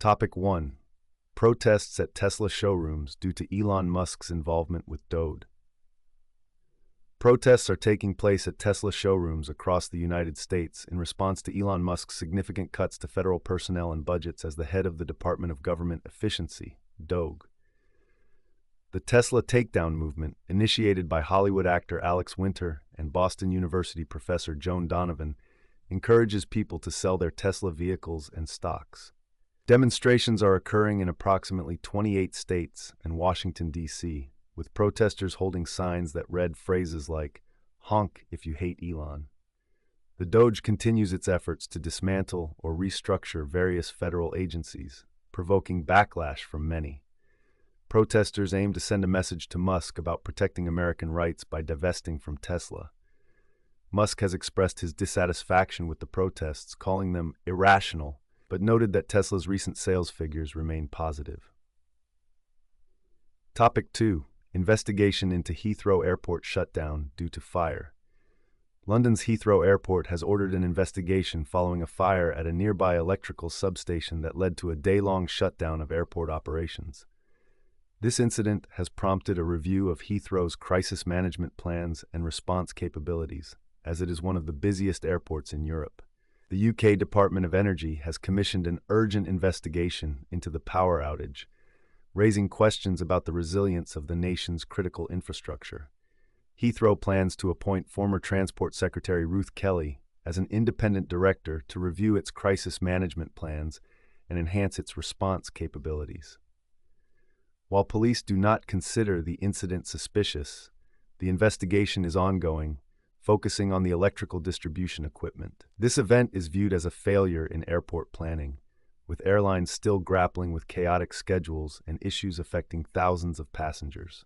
Topic 1. Protests at Tesla showrooms due to Elon Musk's involvement with DOD. Protests are taking place at Tesla showrooms across the United States in response to Elon Musk's significant cuts to federal personnel and budgets as the head of the Department of Government Efficiency, DOG. The Tesla takedown movement, initiated by Hollywood actor Alex Winter and Boston University professor Joan Donovan, encourages people to sell their Tesla vehicles and stocks. Demonstrations are occurring in approximately 28 states and Washington, D.C., with protesters holding signs that read phrases like, "Honk if you hate Elon." The DOJ continues its efforts to dismantle or restructure various federal agencies, provoking backlash from many. Protesters aim to send a message to Musk about protecting American rights by divesting from Tesla. Musk has expressed his dissatisfaction with the protests, calling them irrational, but noted that Tesla's recent sales figures remain positive. Topic 2. Investigation into Heathrow Airport shutdown due to fire. London's Heathrow Airport has ordered an investigation following a fire at a nearby electrical substation that led to a day-long shutdown of airport operations. This incident has prompted a review of Heathrow's crisis management plans and response capabilities, as it is one of the busiest airports in Europe. The UK Department of Energy has commissioned an urgent investigation into the power outage, raising questions about the resilience of the nation's critical infrastructure. Heathrow plans to appoint former Transport Secretary Ruth Kelly as an independent director to review its crisis management plans and enhance its response capabilities. While police do not consider the incident suspicious, the investigation is ongoing, focusing on the electrical distribution equipment. This event is viewed as a failure in airport planning, with airlines still grappling with chaotic schedules and issues affecting thousands of passengers.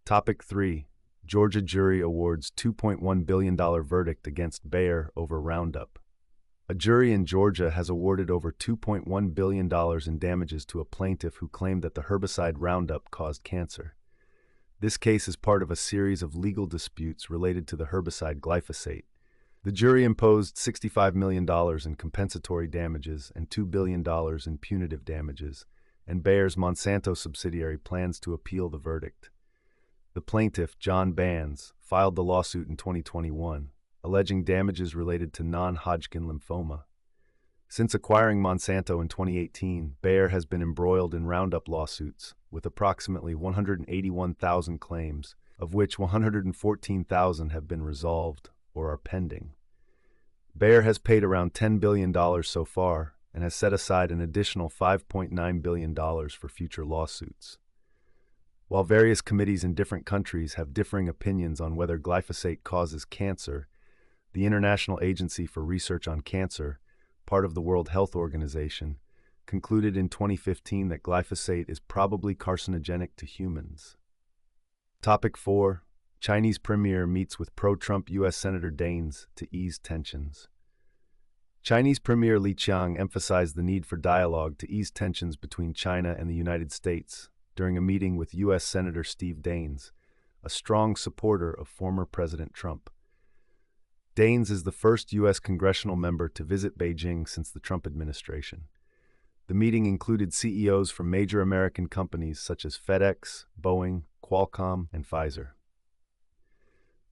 Topic 3. Georgia jury awards $2.1 billion verdict against Bayer over Roundup. A jury in Georgia has awarded over $2.1 billion in damages to a plaintiff who claimed that the herbicide Roundup caused cancer. This case is part of a series of legal disputes related to the herbicide glyphosate. The jury imposed $65 million in compensatory damages and $2 billion in punitive damages, and Bayer's Monsanto subsidiary plans to appeal the verdict. The plaintiff, John Bands, filed the lawsuit in 2021, alleging damages related to non-Hodgkin lymphoma. Since acquiring Monsanto in 2018, Bayer has been embroiled in Roundup lawsuits, with approximately 181,000 claims, of which 114,000 have been resolved or are pending. Bayer has paid around $10 billion so far and has set aside an additional $5.9 billion for future lawsuits. While various committees in different countries have differing opinions on whether glyphosate causes cancer, the International Agency for Research on Cancer, part of the World Health Organization, concluded in 2015 that glyphosate is probably carcinogenic to humans. Topic 4. Chinese Premier meets with pro-Trump U.S. Senator Daines to ease tensions. Chinese Premier Li Qiang emphasized the need for dialogue to ease tensions between China and the United States during a meeting with U.S. Senator Steve Daines, a strong supporter of former President Trump. Daines is the first U.S. congressional member to visit Beijing since the Trump administration. The meeting included CEOs from major American companies such as FedEx, Boeing, Qualcomm, and Pfizer.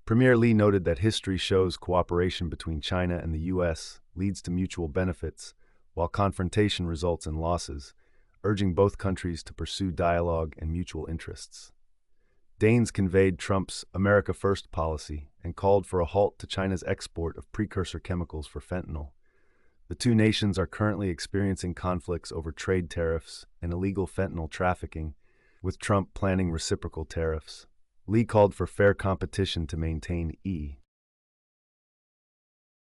Premier Li noted that history shows cooperation between China and the U.S. leads to mutual benefits, while confrontation results in losses, urging both countries to pursue dialogue and mutual interests. Daines conveyed Trump's America First policy and called for a halt to China's export of precursor chemicals for fentanyl. The two nations are currently experiencing conflicts over trade tariffs and illegal fentanyl trafficking, with Trump planning reciprocal tariffs. Li called for fair competition to maintain